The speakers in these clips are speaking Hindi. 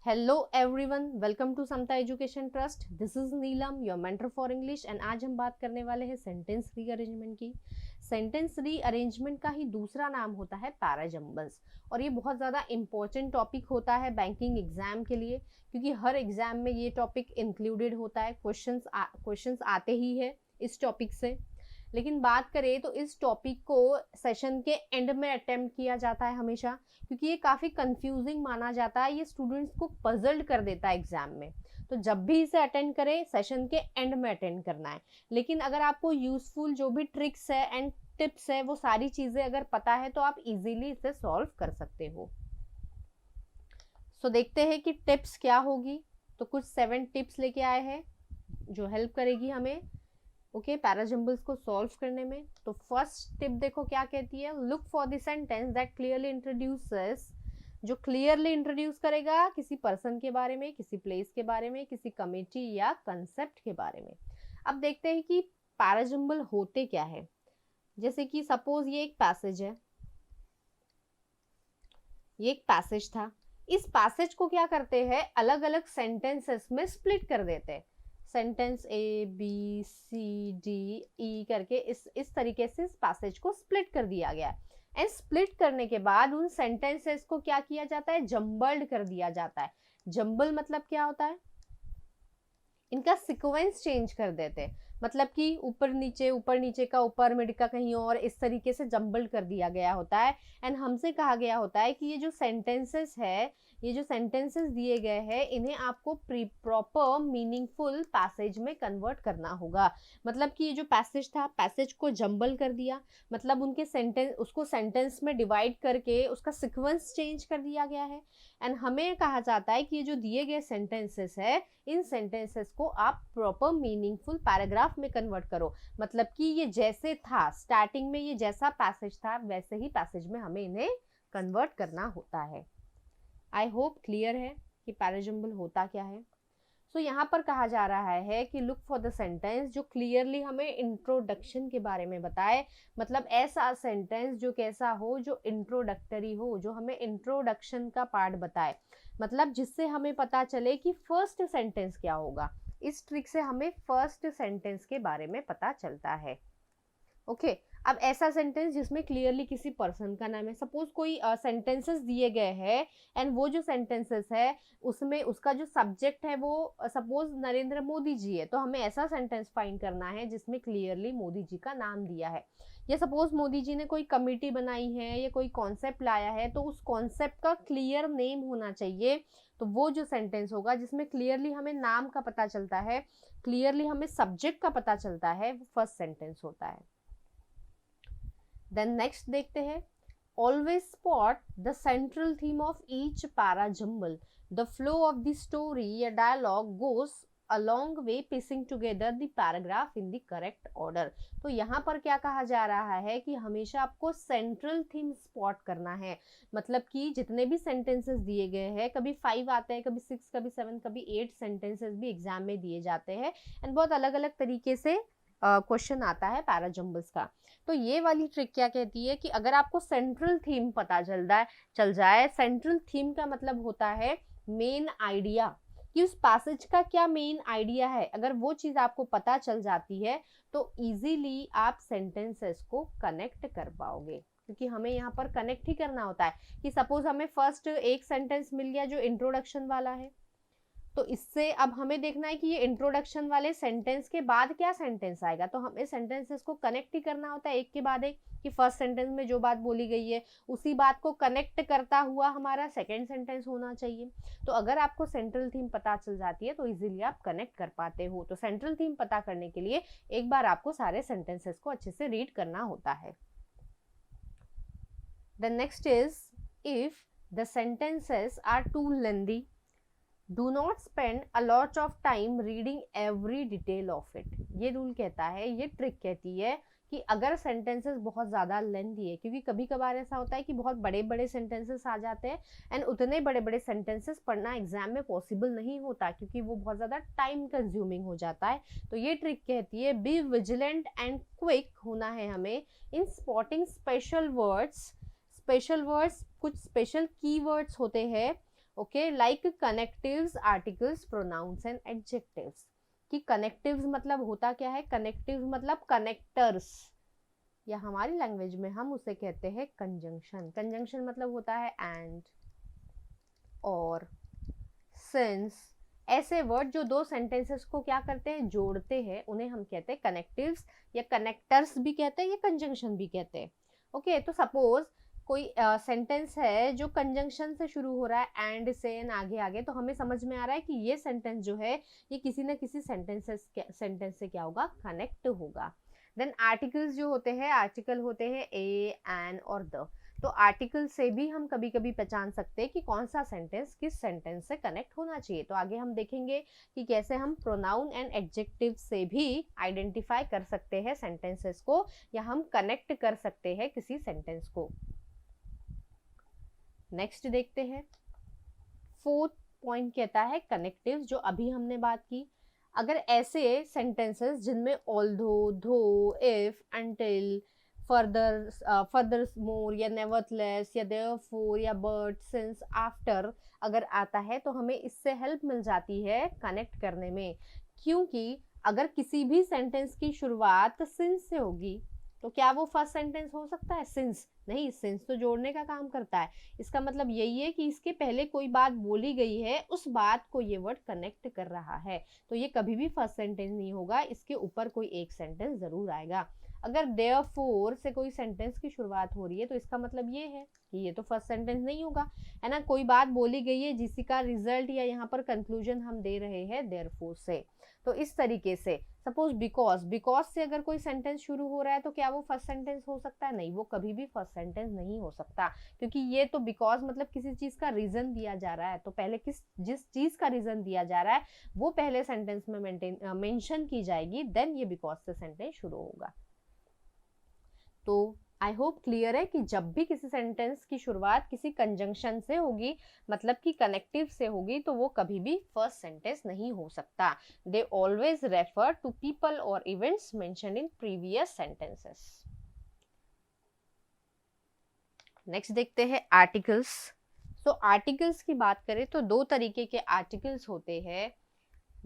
Hello everyone, welcome to Samta education trust. This is Neelam, your mentor for English. And आज हम बात करने वाले हैं सेंटेंस रीअरेंजमेंट की। सेंटेंस रीअरेंजमेंट का ही दूसरा नाम होता है पैराजम्बल्स, और ये बहुत ज़्यादा इंपॉर्टेंट टॉपिक होता है बैंकिंग एग्जाम के लिए, क्योंकि हर एग्जाम में ये टॉपिक इंक्लूडेड होता है। क्वेश्चंस आते ही है इस टॉपिक से। लेकिन बात करें तो इस टॉपिक को सेशन के एंड में अटेम्प्ट किया जाता है हमेशा, क्योंकि ये काफ़ी कंफ्यूजिंग माना जाता है। ये स्टूडेंट्स को पजल्ड कर देता है एग्जाम में। तो जब भी इसे अटेंड करें, सेशन के एंड में अटेंड करना है। लेकिन अगर आपको यूजफुल जो भी ट्रिक्स है एंड टिप्स है, वो सारी चीज़ें अगर पता है तो आप इजीली इसे सॉल्व कर सकते हो। सो देखते हैं कि टिप्स क्या होगी। तो कुछ 7 टिप्स लेके आए हैं जो हेल्प करेगी हमें पैराजम्बल्स को सॉल्व करने में। तो फर्स्ट टिप देखो क्या कहती है, look for the sentence that clearly introduces, जो क्लियरली इंट्रोड्यूस करेगा किसी पर्सन के बारे में, किसी प्लेस के बारे में, किसी कमिटी या कंसेप्ट के बारे में। अब देखते हैं कि पैराजम्बल होते क्या है। जैसे कि सपोज ये एक पैसेज है, ये एक पैसेज था। इस पैसेज को क्या करते हैं, अलग अलग सेंटेंसेस में स्प्लिट कर देते हैं। Sentence A B C D E करके इस तरीके से इस पैसेज को स्प्लिट कर दिया गया है। एंड स्प्लिट करने के बाद उन सेंटेंसेस को क्या किया जाता है, जम्बल्ड कर दिया जाता है। जम्बल मतलब क्या होता है, इनका सीक्वेंस चेंज कर देते हैं। मतलब कि ऊपर नीचे का ऊपर, मिड का कहीं और, इस तरीके से जम्बल्ड कर दिया गया होता है। एंड हमसे कहा गया होता है कि ये जो सेंटेंसेस है, ये जो सेंटेंसेस दिए गए हैं, इन्हें आपको प्रॉपर मीनिंगफुल पैसेज में कन्वर्ट करना होगा। मतलब कि ये जो पैसेज था, पैसेज को जम्बल कर दिया, मतलब उनके उसको सेंटेंस में डिवाइड करके उसका सीक्वेंस चेंज कर दिया गया है। एंड हमें कहा जाता है कि ये जो दिए गए सेंटेंसेस है, इन सेंटेंसेस को आप प्रॉपर मीनिंगफुल पैराग्राफ में कन्वर्ट करो। मतलब कि ये जैसे था स्टार्टिंग में, ये जैसा पैसेज था, वैसे ही पैसेज में हमें इन्हें कन्वर्ट करना होता है। आई होप क्लियर है कि पैराजम्बल होता क्या है। सो यहाँ पर कहा जा रहा है कि लुक फॉर द सेंटेंस जो क्लियरली हमें इंट्रोडक्शन के बारे में बताए। मतलब ऐसा सेंटेंस जो कैसा हो, जो इंट्रोडक्टरी हो, जो हमें इंट्रोडक्शन का पार्ट बताए। मतलब जिससे हमें पता चले कि फर्स्ट सेंटेंस क्या होगा। इस ट्रिक से हमें फर्स्ट सेंटेंस के बारे में पता चलता है। ओके अब ऐसा सेंटेंस जिसमें क्लियरली किसी पर्सन का नाम है। सपोज कोई सेंटेंसेस दिए गए हैं एंड वो जो सेंटेंसेस है उसमें उसका जो सब्जेक्ट है वो सपोज नरेंद्र मोदी जी है, तो हमें ऐसा सेंटेंस फाइंड करना है जिसमें क्लियरली मोदी जी का नाम दिया है। या सपोज मोदी जी ने कोई कमेटी बनाई है या कोई कॉन्सेप्ट लाया है, तो उस कॉन्सेप्ट का क्लियर नेम होना चाहिए। तो वो जो सेंटेंस होगा जिसमें क्लियरली हमें नाम का पता चलता है, क्लियरली हमें सब्जेक्ट का पता चलता है, वो फर्स्ट सेंटेंस होता है। देन नेक्स्ट देखते हैं, always spot the central theme of each parajumble, the flow of the story या dialogue goes along way piecing together the paragraph in the correct order। तो यहाँ पर क्या कहा जा रहा है कि हमेशा आपको सेंट्रल थीम स्पॉट करना है। मतलब कि जितने भी सेंटेंसेस दिए गए हैं, कभी 5 आते हैं, कभी 6, कभी 7, कभी 8 सेंटेंसेस भी एग्जाम में दिए जाते हैं। एंड बहुत अलग अलग तरीके से क्वेश्चन आता है पैराजम्बल्स का। तो ये वाली ट्रिक क्या कहती है कि अगर आपको सेंट्रल थीम पता चल जाए। सेंट्रल थीम का मतलब होता है मेन आइडिया, कि उस पैसेज का क्या मेन आइडिया है। अगर वो चीज आपको पता चल जाती है तो इजीली आप सेंटेंसेस को कनेक्ट कर पाओगे, क्योंकि हमें यहाँ पर कनेक्ट ही करना होता है। कि सपोज हमें फर्स्ट एक सेंटेंस मिल गया जो इंट्रोडक्शन वाला है, तो इससे अब हमें देखना है कि ये इंट्रोडक्शन वाले सेंटेंस के बाद क्या सेंटेंस आएगा। तो हमें सेंटेंसेस को कनेक्ट ही करना होता है एक के बाद एक, कि फर्स्ट सेंटेंस में जो बात बोली गई है उसी बात को कनेक्ट करता हुआ हमारा सेकंड सेंटेंस होना चाहिए। तो अगर आपको सेंट्रल थीम पता चल जाती है तो इजीली आप कनेक्ट कर पाते हो। तो सेंट्रल थीम पता करने के लिए एक बार आपको सारे सेंटेंसेस को अच्छे से रीड करना होता है। The next is, if the sentences are too lengthy, do not spend a lot of time reading every detail of it। ये रूल कहता है, ये ट्रिक कहती है कि अगर सेंटेंसेस बहुत ज़्यादा लेंथी है, क्योंकि कभी कभार ऐसा होता है कि बहुत बड़े बड़े सेंटेंसेस आ जाते हैं एंड उतने बड़े बड़े सेंटेंसेस पढ़ना एग्जाम में पॉसिबल नहीं होता, क्योंकि वो बहुत ज़्यादा टाइम कंज्यूमिंग हो जाता है। तो ये ट्रिक कहती है बी विजिलेंट एंड क्विक होना है हमें in spotting special words. Special words, कुछ स्पेशल की वर्ड्स होते हैं okay, like connectives, articles, pronouns and adjectives. कि कनेक्टिव्स मतलब होता क्या है, कनेक्टिव्स मतलब कनेक्टर्स, या हमारी लैंग्वेज में हम उसे कहते हैं कंजंक्शन। कंजंक्शन मतलब होता है एंड, और, सिंस, ऐसे वर्ड जो दो सेंटेंसेस को क्या करते हैं, जोड़ते हैं, उन्हें हम कहते हैं कनेक्टिव्स, या कनेक्टर्स भी कहते हैं, या कंजंक्शन भी कहते हैं। ओके, तो सपोज कोई सेंटेंस है जो कंजंक्शन से शुरू हो रहा है, एंड से, एंड आगे आगे, तो हमें समझ में आ रहा है कि ये सेंटेंस जो है ये किसी न किसी सेंटेंस से क्या होगा, कनेक्ट होगा। देन आर्टिकल्स जो होते हैं, आर्टिकल होते हैं ए, एन और द। तो आर्टिकल से भी हम कभी कभी पहचान सकते हैं कि कौन सा सेंटेंस किस सेंटेंस से कनेक्ट होना चाहिए। तो आगे हम देखेंगे कि कैसे हम प्रोनाउन एंड एडजेक्टिव से भी आइडेंटिफाई कर सकते हैं सेंटेंसेस को, या हम कनेक्ट कर सकते हैं किसी सेंटेंस को। नेक्स्ट देखते हैं, फोर्थ पॉइंट कहता है कनेक्टिव, जो अभी हमने बात की। अगर ऐसे सेंटेंसेस जिनमें ऑल्दो, दो, if, until, further, further more, या नेवरथलेस, या देयरफॉर, या बट, सिंस, आफ्टर अगर आता है, तो हमें इससे हेल्प मिल जाती है कनेक्ट करने में। क्योंकि अगर किसी भी सेंटेंस की शुरुआत सिंस से होगी, तो क्या वो फर्स्ट सेंटेंस हो सकता है, सिंस? नहीं, सिंस तो जोड़ने का काम करता है। इसका मतलब यही है कि इसके पहले कोई बात बोली गई है, उस बात को ये वर्ड कनेक्ट कर रहा है। तो ये कभी भी फर्स्ट सेंटेंस नहीं होगा, इसके ऊपर कोई एक सेंटेंस जरूर आएगा। अगर देयरफॉर से कोई सेंटेंस की शुरुआत हो रही है, तो इसका मतलब ये है कि ये तो फर्स्ट सेंटेंस नहीं होगा, है ना। कोई बात बोली गई है जिसी का रिजल्ट या यहाँ पर कंक्लूजन हम दे रहे हैं देयरफॉर से। तो इस तरीके से सपोज बिकॉज, बिकॉज से अगर कोई सेंटेंस शुरू हो रहा है, तो क्या वो फर्स्ट सेंटेंस हो सकता है? नहीं, वो कभी भी फर्स्ट सेंटेंस नहीं हो सकता, क्योंकि ये तो बिकॉज मतलब किसी चीज का रीजन दिया जा रहा है, तो पहले जिस चीज का रीजन दिया जा रहा है वो पहले सेंटेंस में मेंशन की जाएगी, देन ये बिकॉज से सेंटेंस शुरू होगा। तो आई होप क्लियर है कि जब भी किसी सेंटेंस की शुरुआत किसी कंजंक्शन से होगी, मतलब कि कनेक्टिव से होगी, तो वो कभी भी फर्स्ट सेंटेंस नहीं हो सकता। They always refer to people और events mentioned in previous sentences. Next देखते हैं आर्टिकल्स। तो आर्टिकल्स की बात करें तो दो तरीके के आर्टिकल्स होते हैं,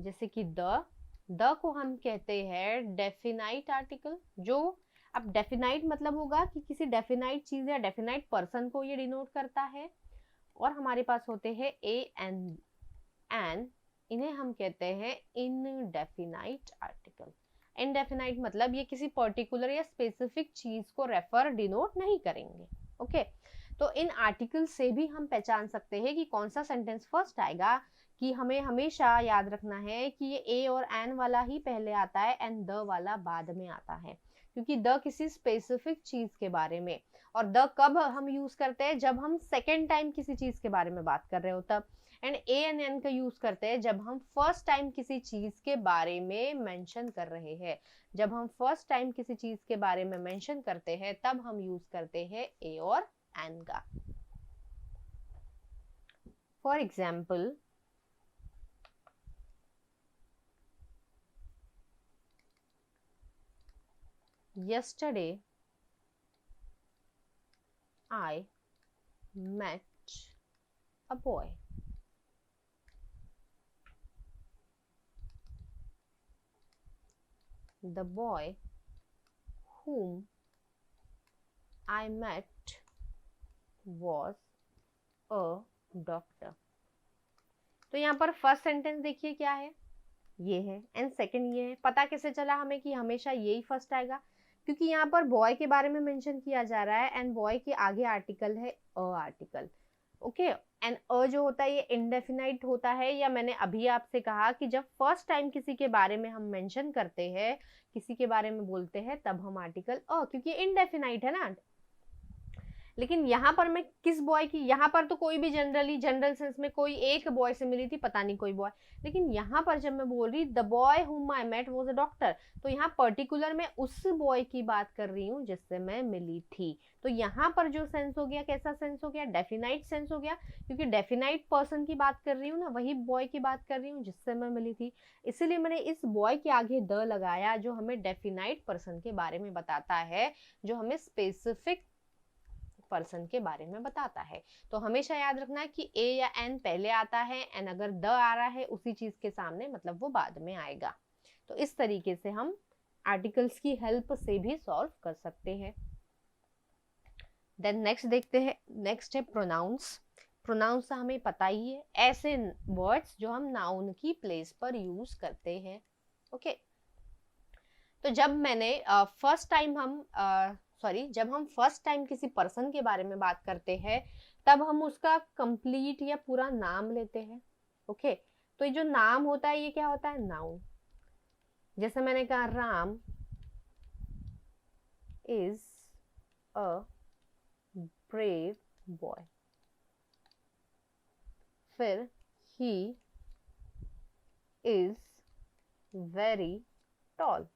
जैसे कि द को हम कहते हैं डेफिनाइट आर्टिकल, जो अब डेफिनाइट मतलब होगा कि किसी डेफिनाइट चीज या डेफिनाइट पर्सन को ये डिनोट करता है। और हमारे पास होते हैं ए एन, इन्हें हम कहते हैं इनडेफिनाइट आर्टिकल। इनडेफिनाइट मतलब ये किसी पर्टिकुलर या स्पेसिफिक चीज को रेफर डिनोट नहीं करेंगे। ओके, तो इन आर्टिकल से भी हम पहचान सकते हैं कि कौन सा सेंटेंस फर्स्ट आएगा। कि हमें हमेशा याद रखना है कि ये ए और एन वाला ही पहले आता है एंड द वाला बाद में आता है, क्योंकि द किसी स्पेसिफिक चीज के बारे में, और द कब हम यूज करते हैं, जब हम सेकेंड टाइम किसी चीज के बारे में बात कर रहे हो तब। एंड ए एंड एन का यूज करते हैं जब हम फर्स्ट टाइम किसी चीज के बारे में मेंशन कर रहे हैं। जब हम फर्स्ट टाइम किसी चीज के बारे में मेंशन करते हैं, तब हम यूज करते हैं ए और एन का। For example, yesterday I met a boy. The boy whom I met was a doctor. तो यहाँ पर फर्स्ट सेंटेंस देखिए क्या है, ये है, एंड सेकंड ये है। पता कैसे चला हमें कि हमेशा यही फर्स्ट आएगा? क्योंकि यहाँ पर बॉय के बारे में मेंशन किया जा रहा है एंड बॉय के आगे आर्टिकल है अ आर्टिकल। ओके, एंड अ जो होता है ये इंडेफिनाइट होता है, या मैंने अभी आपसे कहा कि जब फर्स्ट टाइम किसी के बारे में हम मेंशन करते हैं, किसी के बारे में बोलते हैं, तब हम आर्टिकल अ, क्योंकि इंडेफिनाइट है ना। लेकिन यहाँ पर मैं किस बॉय की, यहाँ पर तो कोई भी जनरल सेंस में कोई एक बॉय से मिली थी, पता नहीं कोई बॉय। लेकिन यहाँ पर जब मैं बोल रही the boy whom I met was a doctor, तो यहाँ पर्टिकुलर मैं उस बॉय की बात कर रही हूँ जिससे मैं मिली थी। तो यहाँ पर जो सेंस हो गया, कैसा सेंस हो गया? डेफिनाइट सेंस हो गया, क्योंकि डेफिनाइट पर्सन की बात कर रही हूँ ना, वही बॉय की बात कर रही हूँ जिससे मैं मिली थी। इसीलिए मैंने इस बॉय के आगे द लगाया, जो हमें डेफिनाइट पर्सन के बारे में बताता है, जो हमें स्पेसिफिक पर्सन के बारे में बताता है। तो हमेशा याद रखना है कि ए या एन पहले आता है, एंड अगर द आ रहा है उसी चीज के सामने मतलब वो बाद में आएगा। तो इस तरीके से हम आर्टिकल्स की हेल्प से भी सॉल्व कर सकते हैं। देन नेक्स्ट देखते हैं, नेक्स्ट है प्रोनाउंस। प्रोनाउंस हमें पता ही है, ऐसे वर्ड्स जो हम नाउन की प्लेस पर यूज करते हैं। ओके तो जब मैंने जब हम फर्स्ट टाइम किसी पर्सन के बारे में बात करते हैं तब हम उसका कंप्लीट या पूरा नाम लेते हैं। ओके तो ये जो नाम होता है ये क्या होता है, नाउन। जैसे मैंने कहा Ram is a brave boy, फिर ही इज वेरी टॉल।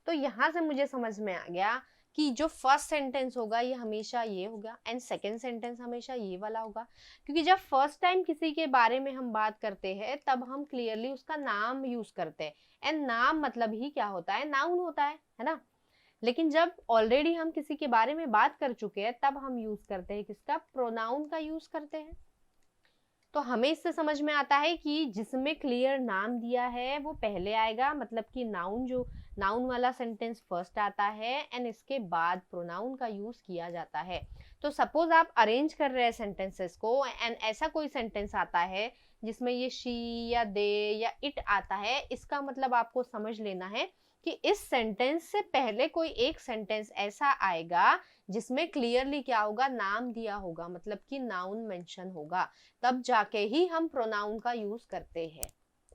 तो यहां से मुझे समझ में आ गया कि जो फर्स्ट सेंटेंस होगा ये हमेशा ये होगा एंड सेकंड सेंटेंस हमेशा ये वाला होगा, क्योंकि जब फर्स्ट टाइम किसी के बारे में हम बात करते हैं तब हम क्लियरली उसका नाम यूज करते हैं, एंड नाम मतलब ही क्या होता है, नाउन होता है ना। लेकिन जब ऑलरेडी हम किसी के बारे में बात कर चुके हैं तब हम यूज करते हैं किसका, प्रोनाउन का यूज करते हैं। तो हमें इससे समझ में आता है कि जिसमें क्लियर नाम दिया है वो पहले आएगा, मतलब कि नाउन वाला सेंटेंस फर्स्ट आता है एंड इसके बाद प्रोनाउन का यूज किया जाता है। तो सपोज आप अरेंज कर रहे हैं सेंटेंसेस को एंड ऐसा कोई सेंटेंस आता है जिसमें ये शी या दे या इट आता है, इसका मतलब आपको समझ लेना है कि इस सेंटेंस से पहले कोई एक सेंटेंस ऐसा आएगा जिसमें क्लियरली क्या होगा, नाम दिया होगा, मतलब कि नाउन मेंशन होगा, तब जाके ही हम प्रोनाउन का यूज करते हैं।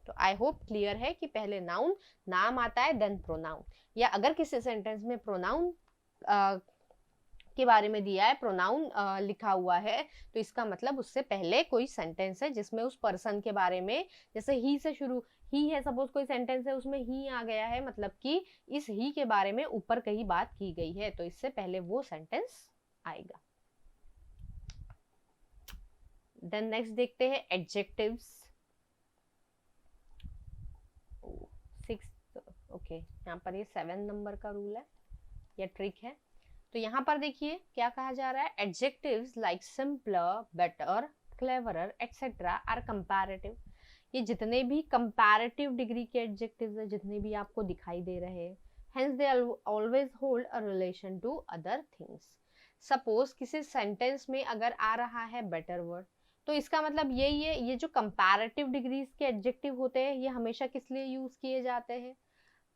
तो आई होप क्लियर है कि पहले नाम आता है देन प्रोनाउन, या अगर किसी सेंटेंस में प्रोनाउन के बारे में दिया है, प्रोनाउन लिखा हुआ है, तो इसका मतलब उससे पहले कोई सेंटेंस है जिसमें उस पर्सन के बारे में, जैसे ही से शुरू, ही है सपोज कोई सेंटेंस है उसमें ही आ गया है, मतलब कि इस ही के बारे में ऊपर कहीं बात की गई है, तो इससे पहले वो सेंटेंस आएगा। देन नेक्स्ट देखते हैं एडजेक्टिव्स। ओके यहाँ पर ये 7 नंबर का रूल है या ट्रिक है। तो यहाँ पर देखिए क्या कहा जा रहा है, adjectives like simpler, better, cleverer etcetera are comparative. ये जितने भी कंपैरेटिव डिग्री के एडजेक्टिव्स हैं, जितने भी आपको दिखाई दे रहे हैं, hence they always hold a relation to other things. Suppose किसी सेंटेंस में अगर आ रहा है बेटर वर्ड, तो इसका मतलब यही है, ये जो कंपैरेटिव डिग्रीज के एडजेक्टिव होते हैं ये हमेशा किस लिए यूज किए जाते हैं,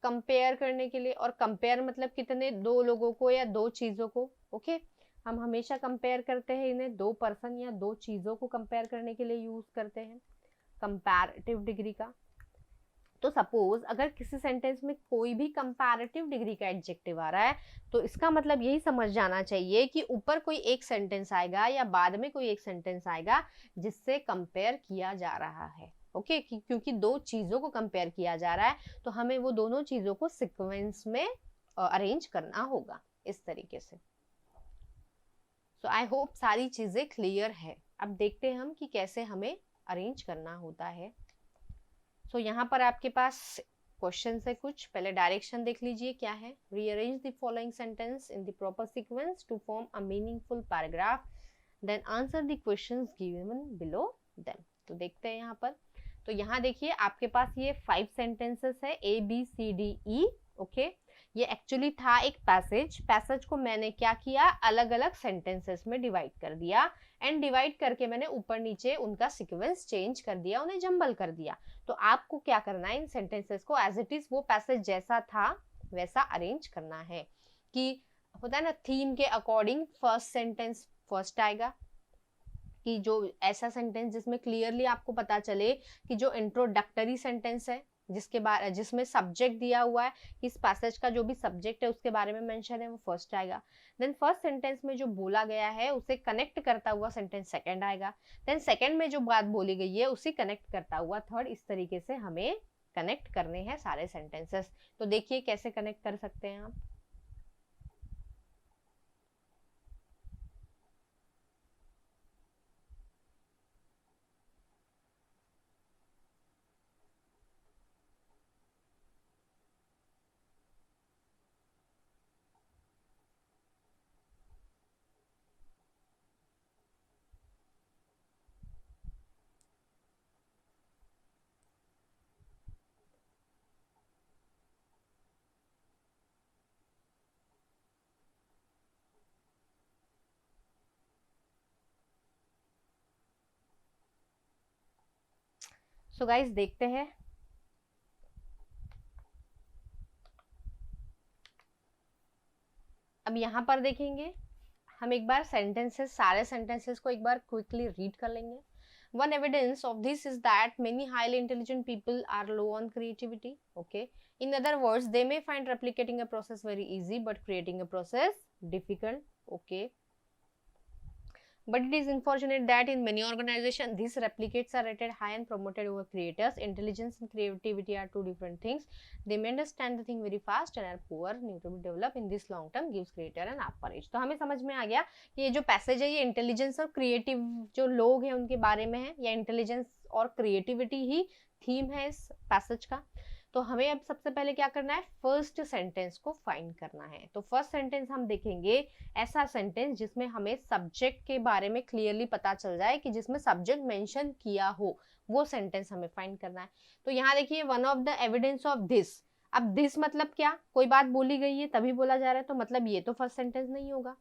कंपेयर करने के लिए। और कंपेयर मतलब कितने, दो लोगों को या दो चीजों को। ओके हम हमेशा कंपेयर करते हैं इन्हें, दो पर्सन या दो चीजों को कंपेयर करने के लिए यूज करते हैं कंपैरेटिव डिग्री का। तो सपोज अगर किसी सेंटेंस में कोई भी कंपैरेटिव डिग्री का एडजेक्टिव आ रहा है तो इसका मतलब यही समझ जाना चाहिए कि ऊपर कोई एक सेंटेंस आएगा या बाद में कोई एक सेंटेंस आएगा जिससे कंपेयर किया जा रहा है। ओके क्योंकि दो चीजों को कंपेयर किया जा रहा है तो हमें वो दोनों चीजों को सीक्वेंस में अरेंज करना होगा इस तरीके से। सो आई होप सारी चीजें क्लियर है। अब देखते हैं हम कि कैसे हमें अरेंज करना होता है। सो यहाँ पर आपके पास क्वेश्चन है कुछ, पहले डायरेक्शन देख लीजिए क्या है। Rearrange the following sentence in the proper sequence to form a meaningful paragraph, then answer the questions given below them. तो देखते हैं यहाँ पर। तो यहाँ देखिए आपके पास ये 5 सेंटेंसेस है, A B C D E. Okay ये एक्चुअली था एक पैसेज को मैंने क्या किया, अलग अलग सेंटेंसेस में डिवाइड कर दिया, एंड डिवाइड करके मैंने ऊपर नीचे उनका सीक्वेंस चेंज कर दिया, उन्हें जंबल कर दिया। तो आपको क्या करना है, इन सेंटेंसेस को एज इट इज वो पैसेज जैसा था वैसा अरेंज करना है। कि होता है ना थीम के अकॉर्डिंग फर्स्ट सेंटेंस फर्स्ट आएगा, कि जो ऐसा सेंटेंस जिसमें क्लियरली आपको पता चले कि जो इंट्रोडक्टरी सेंटेंस है जिसमें सब्जेक्ट दिया हुआ है, इस पैसेज का जो भी सब्जेक्ट है उसके बारे में मेंशन है, वो फर्स्ट आएगा। देन फर्स्ट सेंटेंस में जो बोला गया है उसे कनेक्ट करता हुआ सेंटेंस सेकंड आएगा। देन सेकंड में जो बात बोली गई है उसे कनेक्ट करता हुआ थर्ड। इस तरीके से हमें कनेक्ट करने हैं सारे सेंटेंसेस। तो देखिए कैसे कनेक्ट कर सकते हैं आप। सो गाइस देखते हैं। अब यहाँ पर देखेंगे, हम एक बार सेंटेंसेस, सारे सेंटेंसेस को एक बार क्विकली रीड कर लेंगे। One evidence of this is that many highly intelligent people are low on creativity. Okay. In other words, they may find replicating a process very easy, but creating a process difficult. Okay. But it is unfortunate that in many organizations, these replicates are rated high and promoted over creators. Intelligence and creativity are two different things. They may understand the thing very fast and are poor, need to be developed in this long term, gives creator an upper edge. तो हमें समझ में आ गया कि ये जो पैसेज है ये इंटेलिजेंस और क्रिएटिव जो लोग हैं उनके बारे में है, या इंटेलिजेंस और क्रिएटिविटी ही थीम है इस पैसेज का। तो हमें अब सबसे पहले क्या करना है, फर्स्ट सेंटेंस को फाइंड करना है। तो फर्स्ट सेंटेंस हम देखेंगे ऐसा सेंटेंस जिसमें हमें सब्जेक्ट के बारे में क्लियरली पता चल जाए, कि जिसमें सब्जेक्ट मेंशन किया हो, वो सेंटेंस हमें फाइंड करना है। तो यहाँ देखिए, one of the evidence of this. अब दिस मतलब क्या, कोई बात बोली गई है तभी बोला जा रहा है, तो मतलब ये तो फर्स्ट सेंटेंस नहीं होगा।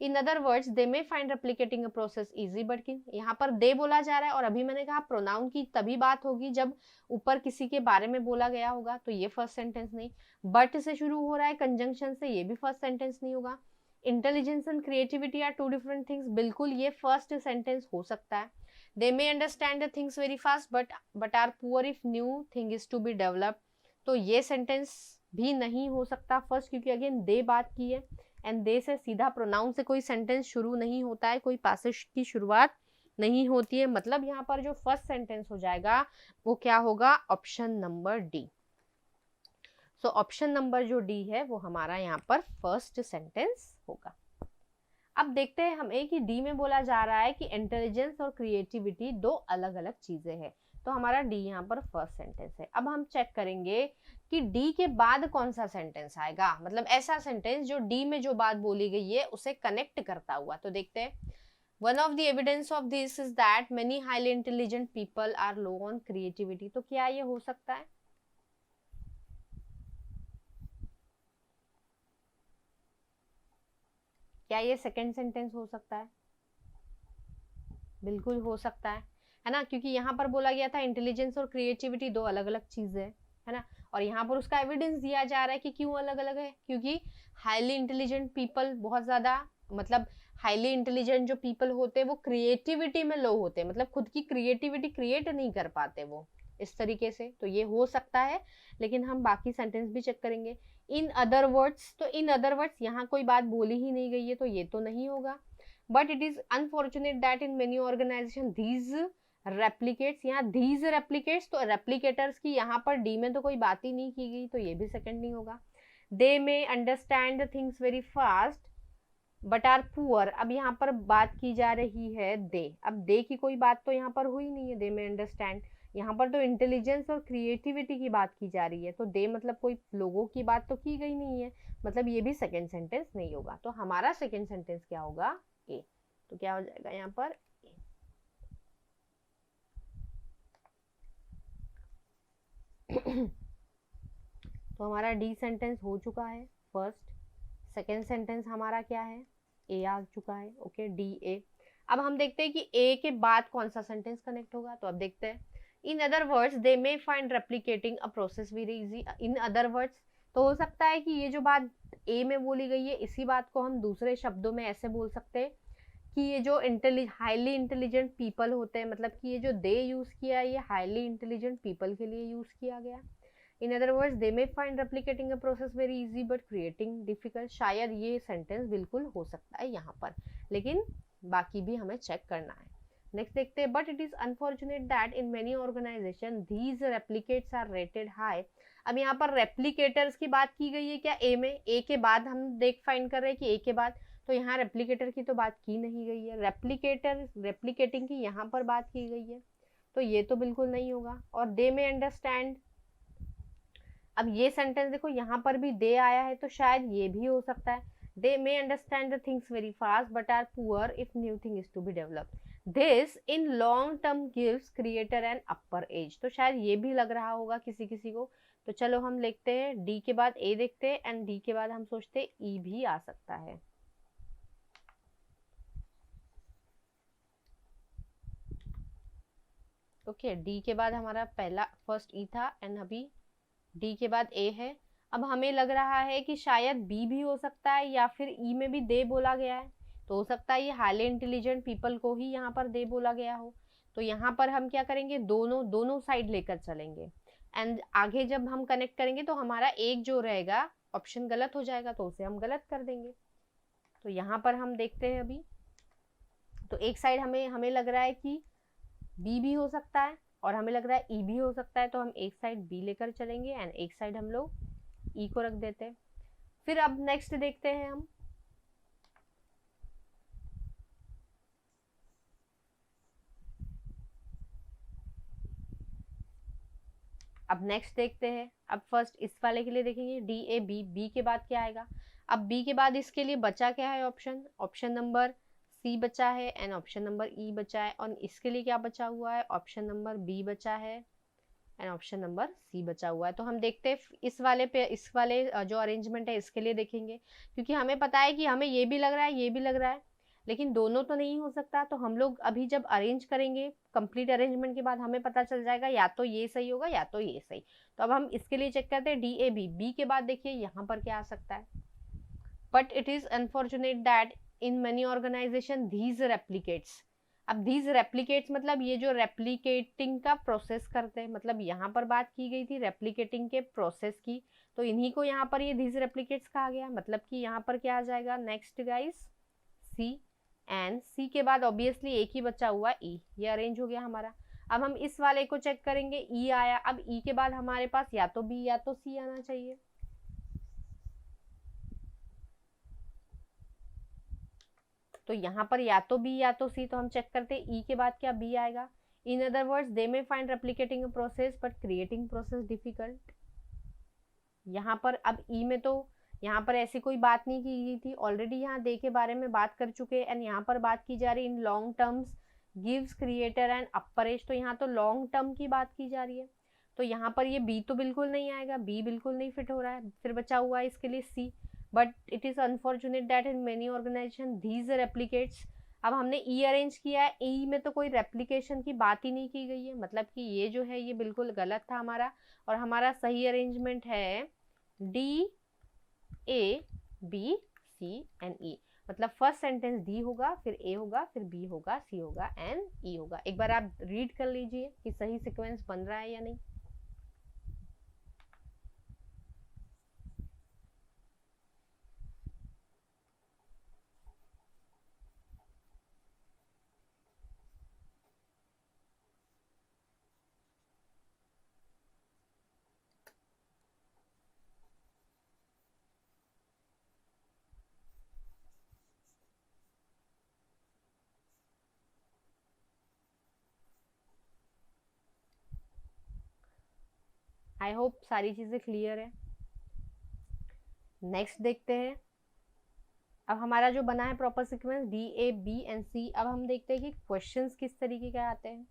In other words, they may find replicating a process easy, but यहाँ पर दे बोला जा रहा है, और अभी मैंने कहा प्रोनाउन की तभी बात होगी जब ऊपर किसी के बारे में बोला गया होगा, तो ये फर्स्ट सेंटेंस नहीं। बट से शुरू हो रहा है कंजंक्शन से, ये भी फर्स्ट सेंटेंस नहीं होगा। Intelligence and creativity are two different things, बिल्कुल ये फर्स्ट सेंटेंस हो सकता है। They may understand the things very fast but are poor if new thing is to be developed, तो ये सेंटेंस भी नहीं हो सकता फर्स्ट, क्योंकि अगेन दे बात की है, एंड दे से सीधा प्रोनाउन से कोई सेंटेंस शुरू नहीं होता है, कोई पैसेज की शुरुआत नहीं होती है। मतलब यहाँ पर जो फर्स्ट सेंटेंस हो जाएगा वो क्या होगा, option number D. So option number जो डी है वो हमारा यहाँ पर फर्स्ट सेंटेंस होगा। अब देखते हैं हमें कि डी में बोला जा रहा है कि इंटेलिजेंस और क्रिएटिविटी दो अलग अलग चीजें हैं, तो हमारा डी यहाँ पर फर्स्ट सेंटेंस है। अब हम चेक करेंगे कि डी के बाद कौन सा सेंटेंस आएगा, मतलब ऐसा सेंटेंस जो डी में जो बात बोली गई है उसे कनेक्ट करता हुआ। तो देखते हैं, one of the evidence of this is that many highly intelligent people are low on creativity. तो क्या ये हो सकता है, क्या ये सेकेंड सेंटेंस हो सकता है? बिल्कुल हो सकता है ना, क्योंकि यहाँ पर बोला गया था इंटेलिजेंस और क्रिएटिविटी दो अलग अलग चीजें है ना, और यहाँ पर उसका एविडेंस दिया जा रहा है कि क्यों अलग अलग है, क्योंकि हाईली इंटेलिजेंट पीपल बहुत ज्यादा, मतलब हाईली इंटेलिजेंट जो पीपल होते हैं वो क्रिएटिविटी में लो होते हैं, मतलब खुद की क्रिएटिविटी क्रिएट नहीं कर पाते वो इस तरीके से। तो ये हो सकता है, लेकिन हम बाकी सेंटेंस भी चेक करेंगे। इन अदर वर्ड्स, तो इन अदर वर्ड्स यहाँ कोई बात बोली ही नहीं गई है, तो ये तो नहीं होगा। But it is unfortunate that in many organization these replicates, यहाँ दीज रेप्लिकेट्स, तो रेप्लिकेटर्स की यहाँ पर डी में तो कोई बात ही नहीं की गई, तो ये भी सेकंड नहीं होगा। They may understand things very fast but are poor, अब यहाँ पर बात की जा रही है दे, अब दे की कोई बात तो यहाँ पर हुई नहीं है, दे में अंडरस्टैंड, यहाँ पर तो इंटेलिजेंस और क्रिएटिविटी की बात की जा रही है, तो दे मतलब कोई लोगों की बात तो की गई नहीं है, मतलब ये भी सेकेंड सेंटेंस नहीं होगा। तो हमारा सेकेंड सेंटेंस क्या होगा, ए। तो क्या हो जाएगा यहाँ पर ए। तो हमारा डी सेंटेंस हो चुका है फर्स्ट। सेकेंड सेंटेंस हमारा क्या है, ए आ चुका है। Okay, D A. अब हम देखते हैं कि ए के बाद कौन सा सेंटेंस कनेक्ट होगा, तो अब देखते हैं। In other words they may find replicating a process very easy. In other words, तो हो सकता है कि ये जो बात ए में बोली गई है इसी बात को हम दूसरे शब्दों में ऐसे बोल सकते हैं कि ये जो हाईली इंटेलिजेंट पीपल होते हैं, मतलब कि ये जो दे यूज किया है ये हाईली इंटेलिजेंट पीपल के लिए यूज किया गया। In other words they may find replicating a process very easy but creating difficult. शायद ये सेंटेंस बिल्कुल हो सकता है यहाँ पर, लेकिन बाकी भी हमें चेक करना है। नेक्स्ट देखते हैं, but it is unfortunate that in many organization these replicates are rated high. अब यहाँ पर रेप्लिकेटर्स की बात की गई है क्या ए में, ए के बाद हम फाइंड कर रहे हैं कि ए के बाद, तो यहाँ रेप्लिकेटर की तो बात की नहीं गई है, रेप्लिकेटिंग की यहाँ पर बात की गई है, तो ये तो बिल्कुल नहीं होगा। और दे में अंडरस्टैंड, अब ये सेंटेंस देखो यहाँ पर भी दे आया है, तो शायद ये भी हो सकता है। They may understand the things very fast but are poor if new thing is to be developed. This in long term gives creator an upper edge, तो शायद ये भी लग रहा होगा किसी किसी को। तो चलो हम लिखते हैं डी के बाद ए देखते हैं, एंड डी के बाद हम सोचते हैं ई भी आ सकता है। ओके, डी के बाद हमारा पहला फर्स्ट ई था एंड अभी डी के बाद ए है। अब हमें लग रहा है कि शायद बी भी हो सकता है या फिर ई में भी दे बोला गया है, तो हो सकता है ये हाईली इंटेलिजेंट पीपल को ही यहाँ पर दे बोला गया हो। तो यहाँ पर हम क्या करेंगे, दोनों दोनों साइड लेकर चलेंगे एंड आगे जब हम कनेक्ट करेंगे तो हमारा एक जो रहेगा ऑप्शन गलत हो जाएगा, तो उसे हम गलत कर देंगे। तो यहाँ पर हम देखते हैं अभी, तो एक साइड हमें हमें लग रहा है कि बी भी हो सकता है और हमें लग रहा है ई भी हो सकता है, तो हम एक साइड बी लेकर चलेंगे एंड एक साइड हम लोग ई को रख देते हैं। फिर अब नेक्स्ट देखते हैं हम, अब नेक्स्ट देखते हैं। अब फर्स्ट इस वाले के लिए देखेंगे डी ए बी, बी के बाद क्या आएगा। अब बी के बाद इसके लिए बचा क्या है ऑप्शन, ऑप्शन नंबर सी बचा है एंड ऑप्शन नंबर ई बचा है, और इसके लिए क्या बचा हुआ है, ऑप्शन नंबर बी बचा है एंड ऑप्शन नंबर सी बचा हुआ है। तो हम देखते हैं इस वाले पे, इस वाले जो अरेंजमेंट है इसके लिए देखेंगे, क्योंकि हमें पता है कि हमें ये भी लग रहा है ये भी लग रहा है, लेकिन दोनों तो नहीं हो सकता। तो हम लोग अभी जब अरेंज करेंगे कंप्लीट अरेंजमेंट के बाद हमें पता चल जाएगा या तो ये सही होगा या तो ये सही। तो अब हम इसके लिए चेक करते हैं डी ए बी, बी के बाद देखिए यहाँ पर क्या आ सकता है, but it is unfortunate that in many organization these replicates. अब दीज रेप्लिकेट्स मतलब ये जो रेप्लिकेटिंग का प्रोसेस करते हैं, मतलब यहाँ पर बात की गई थी रेप्लिकेटिंग के प्रोसेस की, तो इन्हीं को यहाँ पर ये दीज रेप्लिकेट्स कहा गया। मतलब कि यहाँ पर क्या आ जाएगा नेक्स्ट गाइस, सी, एंड सी के बाद ऑब्वियसली एक ही बचा हुआ ई, ये अरेंज हो गया हमारा। अब हम इस वाले को चेक करेंगे, ई आया। अब ई के बाद हमारे पास या तो बी या तो सी आना चाहिए, तो यहाँ पर या तो बी या तो सी, तो हम चेक करते हैं ई के बाद क्या बी आएगा। In other words they may find replicating process but creating process difficult. यहाँ पर अब ई में तो यहाँ पर ऐसी कोई बात नहीं की गई थी, ऑलरेडी यहाँ दे के बारे में बात कर चुके हैं एंड यहाँ पर बात की जा रही in long terms gives creator and upper edge, तो यहाँ तो लॉन्ग टर्म की बात की जा रही है। तो यहाँ पर ये बी तो बिल्कुल नहीं आएगा, बी बिल्कुल नहीं फिट हो रहा है। फिर बचा हुआ है इसके लिए C, but it is unfortunate that in many organization these replicates. अब हमने ई अरेंज किया है, ई में तो कोई रेप्लिकेशन की बात ही नहीं की गई है, मतलब कि ये जो है ये बिल्कुल गलत था हमारा, और हमारा सही अरेंजमेंट है D A B C and E. मतलब फर्स्ट सेंटेंस डी होगा, फिर ए होगा, फिर बी होगा, सी होगा एंड ई होगा। एक बार आप रीड कर लीजिए कि सही सीक्वेंस बन रहा है या नहीं। आई होप सारी चीजें क्लियर है। नेक्स्ट देखते हैं। अब हमारा जो बना है proper sequence D A B and C, अब हम देखते हैं कि क्वेश्चंस किस तरीके के आते हैं।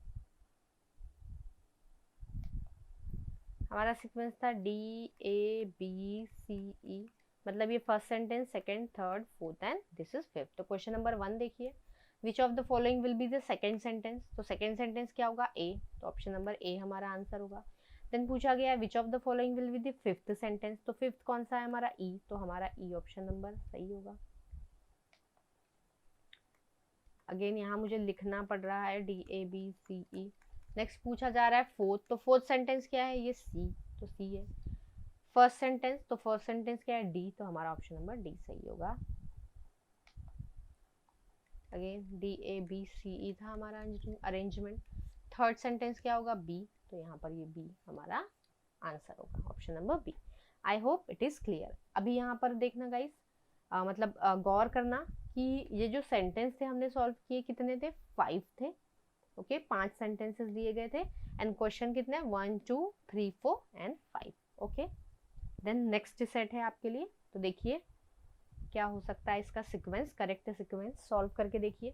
हमारा सीक्वेंस था डी ए बी सी ई, मतलब ये first sentence, second, third, fourth and this is fifth. तो क्वेश्चन नंबर 1 देखिए, which of the following will be the second sentence. तो सेकंड सेंटेंस क्या होगा, ए, तो ऑप्शन नंबर ए हमारा आंसर होगा। देन पूछा गया which of the following will be the fifth sentence, तो फिफ्थ कौन सा है हमारा ई, तो हमारा ई ऑप्शन नंबर सही होगा। अगेन यहाँ मुझे लिखना पड़ रहा है D A B C E. Next पूछा जा रहा है फोर्थ, तो फोर्थ सेंटेंस क्या है, ये सी, तो सी है। फर्स्ट सेंटेंस, तो फर्स्ट सेंटेंस क्या है, डी, तो हमारा ऑप्शन नंबर डी सही होगा। Again D A B C E था हमारा अरेंजमेंट। थर्ड सेंटेंस क्या होगा, बी, तो यहाँ पर ये बी हमारा आंसर होगा, option number B. I hope it is clear. अभी यहाँ पर देखना गाइस, मतलब गौर करना कि ये जो सेंटेंस थे हमने सॉल्व किए कितने थे, 5 थे। ओके, 5 सेंटेंसेस दिए गए थे एंड क्वेश्चन कितने, 1 2 3 4 and 5। Okay, then next set है आपके लिए, तो देखिए क्या हो सकता है इसका सीक्वेंस, करेक्ट सीक्वेंस सॉल्व करके देखिए।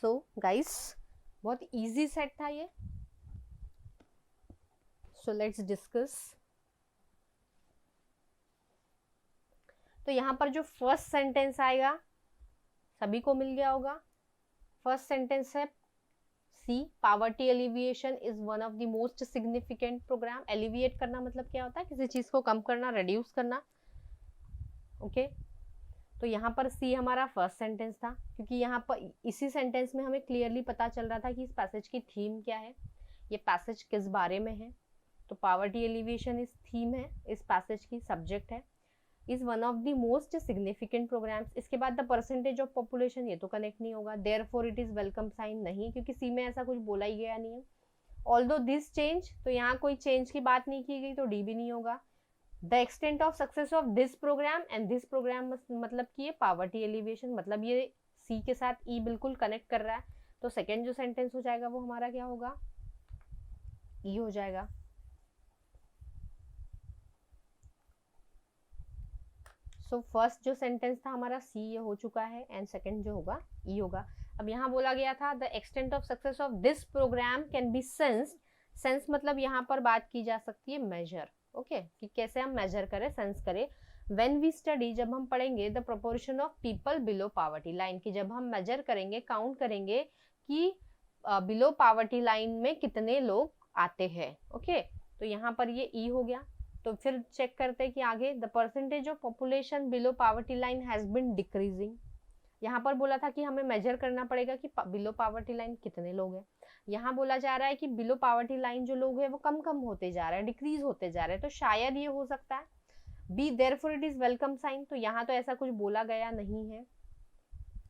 सो गाइस बहुत इजी सेट था ये. So let's discuss. तो यहाँ पर जो फर्स्ट सेंटेंस आएगा सभी को मिल गया होगा. फर्स्ट सेंटेंस है C, poverty alleviation is one of the most significant program. Alleviate करना मतलब क्या होता है? किसी चीज को कम करना, रिड्यूस करना. ओके तो यहाँ पर सी हमारा फर्स्ट सेंटेंस था, क्योंकि यहाँ पर इसी सेंटेंस में हमें क्लियरली पता चल रहा था कि इस पैसेज की थीम क्या है, ये पैसेज किस बारे में है. तो पावर्टी एलिविएशन इस थीम है, इस पैसेज की सब्जेक्ट है. Is one of the most significant programmes. इसके बाद द परसेंटेज ऑफ पॉपुलेशन, ये तो कनेक्ट नहीं होगा. Therefore it is welcome sign, नहीं, क्योंकि सी में ऐसा कुछ बोला ही गया नहीं है. ऑल्दो दिस चेंज, तो यहाँ कोई चेंज की बात नहीं की गई, तो डी भी नहीं होगा. The extent of success of this programme, and this programme मतलब कि ये पावर्टी एलिविएशन, मतलब ये सी के साथ ई बिल्कुल कनेक्ट कर रहा है. तो सेकेंड जो सेंटेंस हो जाएगा वो हमारा क्या होगा? ई हो जाएगा. सो फर्स्ट जो सेंटेंस था हमारा सी ये हो चुका है, एंड सेकंड जो होगा ई होगा. अब यहाँ बोला गया था the extent of success of this programme can be sensed. Sense मतलब यहाँ पर बात की जा सकती है मेजर. ओके कि कैसे हम मेजर करें, सेंस करें. व्हेन वी स्टडी, जब हम पढ़ेंगे the proportion of people below poverty line, की जब हम मेजर करेंगे, काउंट करेंगे कि बिलो पावर्टी लाइन में कितने लोग आते हैं. ओके तो यहाँ पर ये ई हो गया. तो फिर चेक करते हैं कि आगे the percentage of population below poverty line has been decreasing. यहाँ पर बोला था कि हमें मेजर करना पड़ेगा कि बिलो पावर्टी लाइन कितने लोग हैं. यहाँ बोला जा रहा है कि बिलो पावर्टी लाइन जो लोग हैं वो कम कम होते जा रहे हैं, डिक्रीज होते जा रहे हैं. तो शायद ये हो सकता है B, therefore it is welcome sign. तो यहाँ तो ऐसा कुछ बोला गया नहीं है,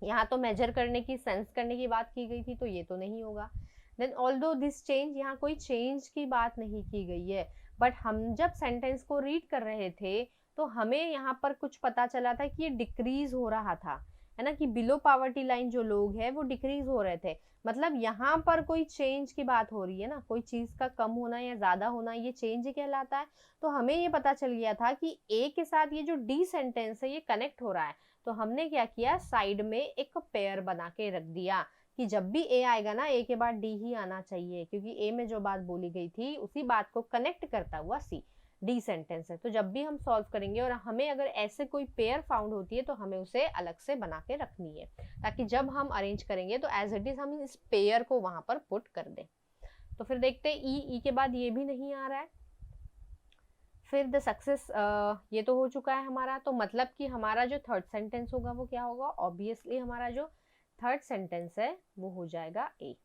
यहाँ तो मेजर करने की, सेंस करने की बात की गई थी, तो ये तो नहीं होगा. देन ऑल्दो दिस चेंज, यहाँ कोई चेंज की बात नहीं की गई है. बट हम जब सेंटेंस को रीड कर रहे थे तो हमें यहाँ पर कुछ पता चला था कि ये डिक्रीज हो रहा था, है ना, कि बिलो पावर्टी लाइन जो लोग हैं वो डिक्रीज हो रहे थे. मतलब यहाँ पर कोई चेंज की बात हो रही है ना, कोई चीज का कम होना या ज्यादा होना, ये चेंज कहलाता है. तो हमें ये पता चल गया था कि ए के साथ ये जो डी सेंटेंस है ये कनेक्ट हो रहा है. तो हमने क्या किया, साइड में एक पेयर बना के रख दिया कि जब भी ए आएगा ना, ए के बाद डी ही आना चाहिए, क्योंकि ए में जो बात बोली गई थी उसी बात को कनेक्ट करता हुआ सी, डी सेंटेंस है. तो जब भी हम सॉल्व करेंगे और हमें अगर ऐसे कोई पेयर फाउंड होती है तो हमें उसे अलग से बना के रखनी है, ताकि जब हम अरेंज करेंगे तो एज इट इज हम इस पेयर को वहां पर पुट कर दें. तो फिर देखते हैं ई के बाद ये भी नहीं आ रहा है. फिर द सक्सेस, ये तो हो चुका है हमारा. तो मतलब कि हमारा जो थर्ड सेंटेंस होगा वो क्या होगा? ऑब्वियसली हमारा जो थर्ड सेंटेंस है वो हो जाएगा ए.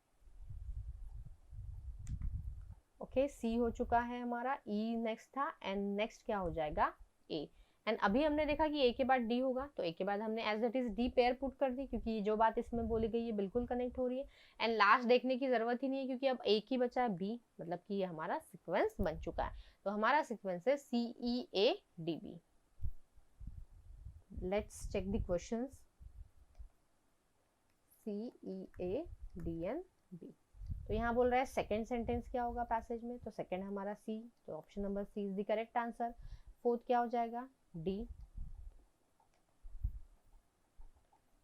ओके सी हो चुका है हमारा, ई नेक्स्ट था, एंड नेक्स्ट क्या हो जाएगा? ए. एंड अभी हमने देखा कि ए के बाद डी होगा, तो ए के बाद हमने as it is D pair put कर दी, क्योंकि जो बात इसमें बोली गई है बिल्कुल कनेक्ट हो रही है. एंड लास्ट देखने की जरूरत ही नहीं है, क्योंकि अब एक ही बचा है बी, मतलब कि ये हमारा सीक्वेंस बन चुका है. तो हमारा सीक्वेंस है C E A D B. Let's check the questions. C E A D and B. तो यहाँ बोल रहा है सेकंड सेंटेंस क्या होगा पैसेज में, तो सेकंड हमारा सी, तो option number C is the correct answer. Fourth क्या हो जाएगा? डी.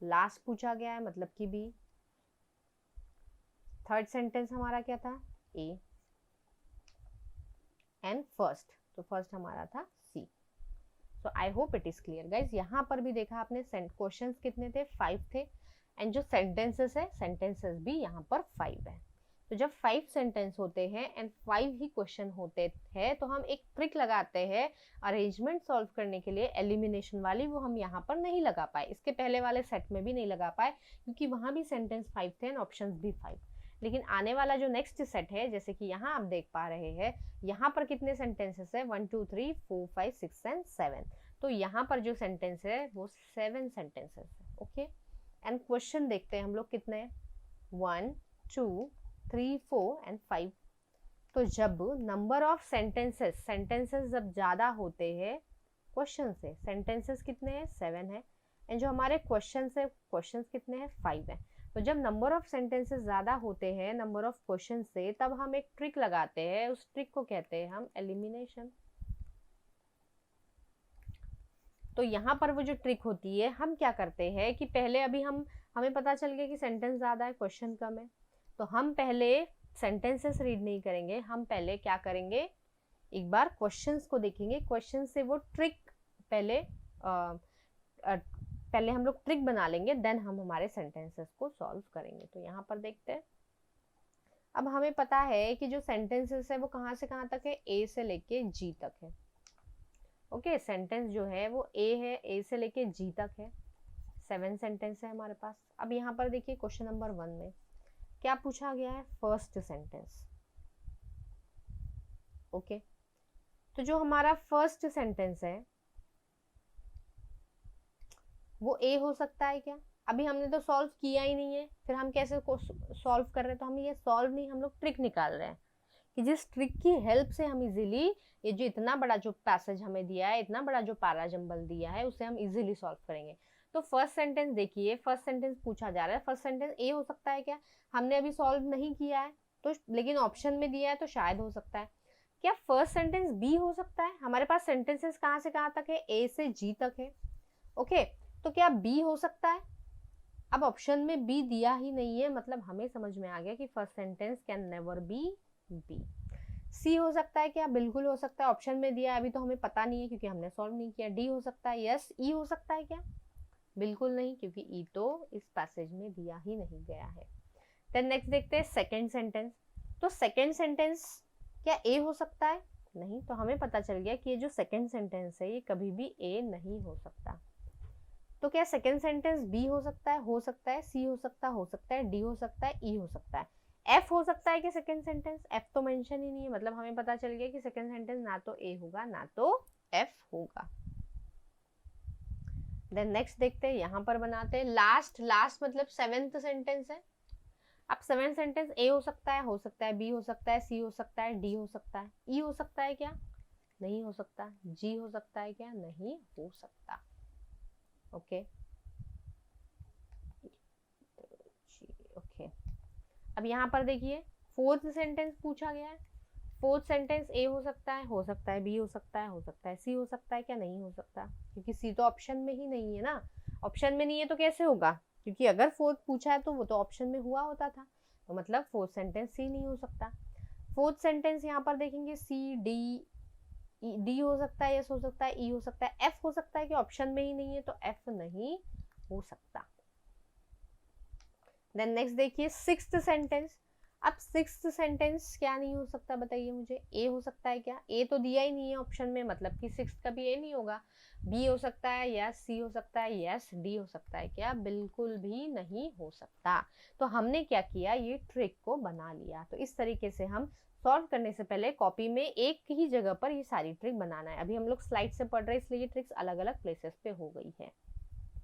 लास्ट पूछा गया है मतलब कि बी. थर्ड सेंटेंस हमारा क्या था? ए. एंड फर्स्ट, तो फर्स्ट हमारा था C. So I hope it is clear guys. यहाँ पर भी देखा आपने क्वेश्चंस कितने थे? 5 थे. एंड जो सेंटेंसेस है, सेंटेंसेस भी यहाँ पर 5 है. तो जब 5 सेंटेंस होते हैं एंड 5 ही क्वेश्चन होते हैं, तो हम एक ट्रिक लगाते हैं अरेंजमेंट सॉल्व करने के लिए, एलिमिनेशन वाली. वो हम यहाँ पर नहीं लगा पाए, इसके पहले वाले सेट में भी नहीं लगा पाए, क्योंकि वहां भी सेंटेंस 5 थे एंड ऑप्शंस भी 5. लेकिन आने वाला जो नेक्स्ट सेट है, जैसे कि यहाँ आप देख पा रहे हैं, यहाँ पर कितने सेंटेंसेस है? 1 2 3 4 5 6 एंड 7. तो यहाँ पर जो सेंटेंस है वो 7 सेंटेंसेस है. ओके एंड क्वेश्चन देखते हैं हम लोग कितने? 1 2 3 4 एंड 5. तो जब नंबर ऑफ सेंटेंसेस जब ज्यादा होते हैं क्वेश्चन से, सेंटेंसेस कितने हैं? 7 है. एंड जो हमारे क्वेश्चन है, क्वेश्चन कितने हैं? 5 है. तो जब नंबर ऑफ सेंटेंसेस ज्यादा होते हैं नंबर ऑफ क्वेश्चन से, तब हम एक ट्रिक लगाते हैं, उस ट्रिक को कहते हैं हम एलिमिनेशन. तो यहाँ पर वो जो ट्रिक होती है, हम क्या करते हैं कि पहले अभी हम हमें पता चल गया कि सेंटेंस ज्यादा है, क्वेश्चन कम है। तो हम पहले सेंटेंसेस रीड नहीं करेंगे, हम पहले क्या करेंगे, एक बार क्वेश्चंस को देखेंगे, क्वेश्चन से वो ट्रिक पहले पहले हम लोग ट्रिक बना लेंगे, देन हम हमारे सेंटेंसेस को सॉल्व करेंगे। तो यहाँ पर देखते हैं। अब हमें पता है कि जो सेंटेंसेस है वो कहाँ से कहाँ तक है, ए से लेके जी तक है। ओके, सेंटेंस जो है वो ए है, ए से लेके जी तक है। 7 सेंटेंस है हमारे पास। अब यहाँ पर देखिए क्वेश्चन नंबर 1 में क्या पूछा गया है, फर्स्ट सेंटेंस। ओके, तो जो हमारा फर्स्ट सेंटेंस है वो ए हो सकता है क्या? अभी हमने तो सॉल्व किया ही नहीं है, फिर हम कैसे सॉल्व कर रहे हैं? तो हम ये सॉल्व नहीं, हम लोग ट्रिक निकाल रहे हैं कि जिस ट्रिक की हेल्प से हम इजीली ये जो इतना बड़ा जो पैसेज हमें दिया है, इतना बड़ा जो पैरा जंबल दिया है, उसे हम इजीली सॉल्व करेंगे। तो फर्स्ट सेंटेंस देखिए, फर्स्ट सेंटेंस पूछा जा रहा है, फर्स्ट सेंटेंस ए हो सकता है क्या? हमने अभी सॉल्व नहीं किया है तो, लेकिन ऑप्शन में दिया है तो शायद हो सकता है। क्या फर्स्ट सेंटेंस बी हो सकता है? हमारे पास सेंटेंसेस कहाँ से कहाँ तक है, ए से जी तक है। ओके, तो क्या बी हो सकता है? अब ऑप्शन में बी दिया ही नहीं है, मतलब हमें समझ में आ गया कि first sentence can never be B. C हो सकता है क्या? बिल्कुल हो सकता है, ऑप्शन में दिया है, अभी तो हमें पता नहीं है क्योंकि हमने सॉल्व नहीं किया। डी हो सकता है, यस। ई हो सकता है क्या? बिल्कुल नहीं, क्योंकि ई तो इस पैसेज में दिया ही नहीं गया है। देन नेक्स्ट देखते हैं सेकेंड सेंटेंस। तो सेकेंड सेंटेंस क्या ए हो सकता है? नहीं, तो हमें पता चल गया कि ये जो सेकेंड सेंटेंस है ये कभी भी ए नहीं हो सकता। तो क्या सेकेंड सेंटेंस बी हो सकता है? हो सकता है। सी हो सकता है, डी हो सकता है, ई हो सकता है। एफ हो सकता है कि सेकेंड सेंटेंस? एफ तो मेंशन ही नहीं है, मतलब हमें पता चल गया कि सेकेंड सेंटेंस ना तो ए होगा ना तो एफ होगा। देन नेक्स्ट देखते हैं, यहां पर बनाते हैं लास्ट मतलब सेवेंथ सेंटेंस है। अब सेवेंथ सेंटेंस ए हो सकता है, बी हो सकता है, सी हो सकता है, डी हो सकता है, ई हो सकता है क्या? नहीं हो सकता। जी हो सकता है क्या? नहीं हो सकता। Okay, okay. अब यहाँ पर देखिए फोर्थ सेंटेंस पूछा गया है। फोर्थ सेंटेंस ए हो सकता है, बी हो सकता है, सी हो सकता है क्या? नहीं हो सकता, क्योंकि सी तो ऑप्शन में ही नहीं है ना। ऑप्शन में नहीं है तो कैसे होगा? क्योंकि अगर फोर्थ पूछा है तो वो तो ऑप्शन में हुआ होता था, तो मतलब फोर्थ सेंटेंस सी नहीं हो सकता। फोर्थ सेंटेंस यहाँ पर देखेंगे सी डी, डी हो सकता है, यस हो सकता है, ई हो सकता है, एफ हो सकता है कि ऑप्शन में ही नहीं है, तो एफ नहीं हो सकता। देन नेक्स्ट देखिए सिक्स्थ सेंटेंस। अब सिक्स्थ सेंटेंस क्या नहीं हो सकता बताइए मुझे? ए हो सकता है क्या? ए तो दिया ही नहीं है ऑप्शन में, मतलब कि सिक्स्थ कभी ए नहीं होगा। बी हो सकता है, यस। सी हो सकता है, यस। डी हो सकता है क्या? बिल्कुल भी नहीं हो सकता। तो हमने क्या किया, ये ट्रिक को बना लिया। तो इस तरीके से हम सॉल्व करने से पहले कॉपी में एक ही जगह पर ये सारी ट्रिक बनाना है। अभी हम लोग स्लाइड से पढ़ रहे हैं, इसलिए ये ट्रिक्स अलग अलग प्लेसेस पे हो गई है।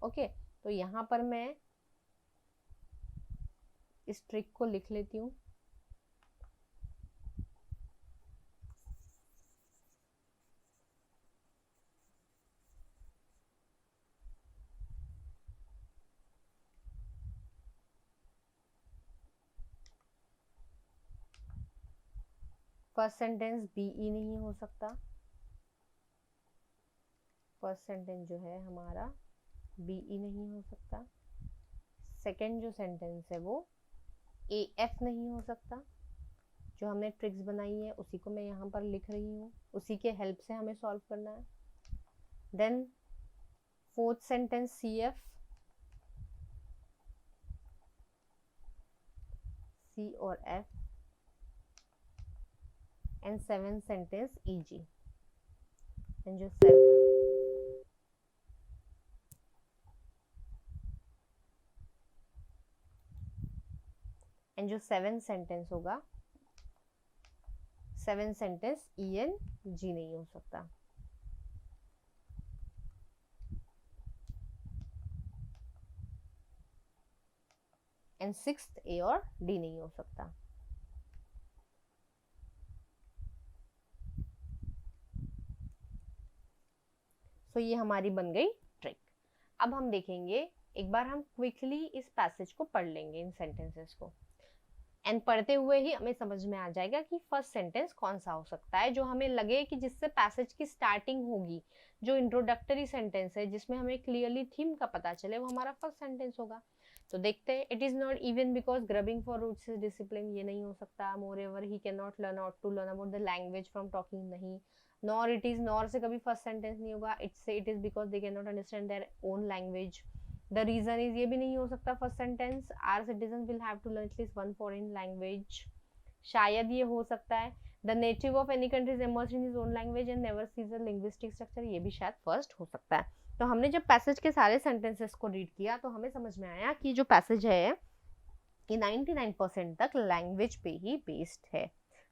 ओके, तो यहाँ पर मैं इस ट्रिक को लिख लेती हूँ। फर्स्ट सेंटेंस बीई नहीं हो सकता। फर्स्ट सेंटेंस जो है हमारा बीई नहीं हो सकता। सेकंड जो सेंटेंस है वो ए एफ नहीं हो सकता। जो हमने ट्रिक्स बनाई है उसी को मैं यहाँ पर लिख रही हूँ, उसी के हेल्प से हमें सॉल्व करना है। Then fourth sentence C F, C और F. And seven sentence E G. And जो सेवन सेंटेंस होगा, seven sentence E and G नहीं हो सकता। एंड सिक्स्थ ए और डी नहीं हो सकता। तो ये हमारी बन गई ट्रिक। अब हम देखेंगे, एक बार हम क्विकली इस पैसेज को पढ़ लेंगे, इन सेंटेंसेस को, एंड पढ़ते हुए ही हमें समझ में आ जाएगा कि फर्स्ट सेंटेंस कौन सा हो सकता है, जो हमें लगे कि जिससे पैसेज की स्टार्टिंग होगी। जो इंट्रोडक्टरी सेंटेंस है जिसमें हमें क्लियरली थीम का पता चले, वो हमारा फर्स्ट सेंटेंस होगा। तो देखते हैं, it is not even because grubbing for roots is discipline, ये नहीं हो सकता. Moreover he can not learn out to learn about the language from talking, नहीं. नॉर इट इज, नॉर से कभी फर्स्ट सेंटेंस नहीं होगा. It is because they can not understand their own language. The reason is, ये भी नहीं हो सकता first sentence. Our citizen will have to learn at least one foreign language, शायद ये हो सकता है. The native of any country is immersed in his own language and never sees a linguistic structure, ये भी शायद फर्स्ट हो सकता है. तो हमने जब पैसेज के सारे सेंटेंसेस को रीड किया तो हमें समझ में आया कि जो पैसेज है ये 99% तक लैंग्वेज पे ही बेस्ड है.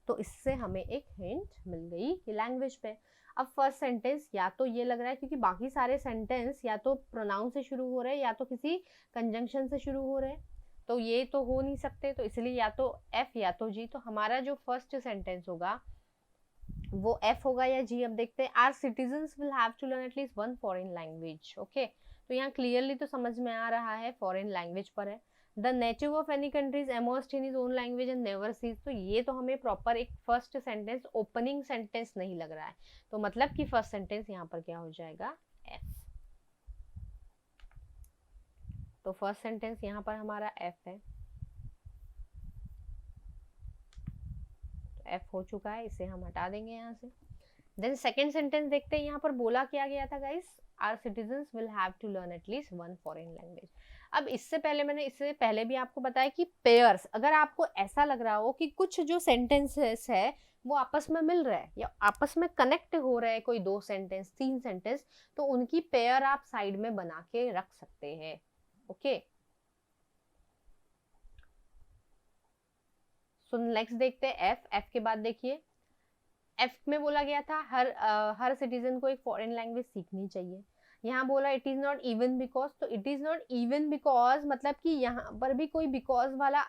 तो इससे हमें एक हिंट मिल गई कि लैंग्वेज पे. अब फर्स्ट सेंटेंस या तो ये लग रहा है, क्योंकि बाकी सारे सेंटेंस या तो प्रोनाउन से शुरू हो रहे हैं या तो किसी कंजंक्शन से शुरू हो रहे हैं, तो ये तो हो नहीं सकते. तो इसलिए या तो एफ या तो जी. तो हमारा जो फर्स्ट सेंटेंस होगा वो एफ होगा या जी. अब देखते हैं. Our citizens will have to learn at least one foreign language. Okay, तो यहाँ क्लियरली तो समझ में आ रहा है फॉरेन लैंग्वेज पर है. The native of any country is immersed in his own language and never cease, तो ये तो हमें प्रॉपर एक फर्स्ट सेंटेंस ओपनिंग सेंटेंस नहीं लग रहा है. तो मतलब कि फर्स्ट सेंटेंस यहाँ पर क्या हो जाएगा, एफ. तो फर्स्ट सेंटेंस यहाँ पर हमारा एफ है. एफ हो चुका है, इसे हम हटा देंगे यहाँ से. देन सेकंड सेंटेंस देखते हैं. यहाँ पर बोला क्या गया था guys, our citizens will have to learn at least one foreign language. अब इससे पहले भी आपको बताया कि पेयर्स, अगर आपको ऐसा लग रहा हो कि कुछ जो सेंटेंसेस है वो आपस में मिल रहा है या आपस में कनेक्ट हो रहे हैं, कोई 2 सेंटेंस 3 सेंटेंस, तो उनकी पेयर आप साइड में बना के रख सकते हैं. ओके, सो नेक्स्ट देखते हैं एफ. एफ के बाद देखिए, एफ में बोला गया था हर सिटीजन को एक फॉरेन लैंग्वेज सीखनी चाहिए. यहाँ बोला it is not even because, तो it is not even because मतलब कि यहाँ पर भी कोई बिकॉज वाला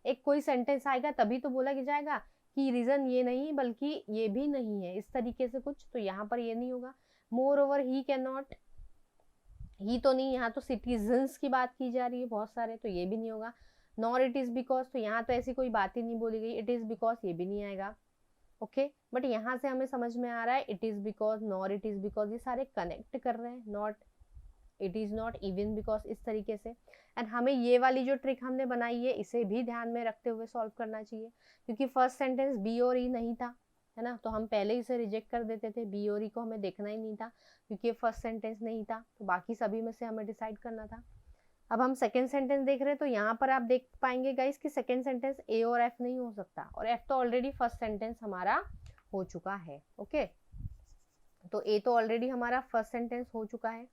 एक कोई सेंटेंस आएगा तभी तो बोला जाएगा कि रीजन ये नहीं बल्कि ये भी नहीं है, इस तरीके से कुछ. तो यहाँ पर ये नहीं होगा. Moreover he can not, he तो नहीं, यहाँ तो सिटीजन्स की बात की जा रही है बहुत सारे, तो ये भी नहीं होगा. नॉर इट इज बिकॉज, तो यहाँ तो ऐसी कोई बात ही नहीं बोली गई. इट इज बिकॉज, ये भी नहीं आएगा. ओके, बट यहाँ से हमें समझ में आ रहा है it is because, nor it is because, ये सारे कनेक्ट कर रहे हैं. Not, it is not even because, इस तरीके से. एंड हमें ये वाली जो ट्रिक हमने बनाई है इसे भी ध्यान में रखते हुए सॉल्व करना चाहिए, क्योंकि फर्स्ट सेंटेंस बी और ई नहीं था, है ना. तो हम पहले इसे रिजेक्ट कर देते थे, बी और ई को हमें देखना ही नहीं था क्योंकि फर्स्ट सेंटेंस नहीं था. तो बाकी सभी में से हमें डिसाइड करना था. अब हम सेकेंड सेंटेंस देख रहे हैं, तो यहाँ पर आप देख पाएंगे गाइस कि सेकेंड सेंटेंस ए और एफ नहीं हो सकता, और एफ तो ऑलरेडी फर्स्ट सेंटेंस हमारा हो चुका है. ओके, तो ए तो ऑलरेडी हमारा फर्स्ट सेंटेंस हो चुका है,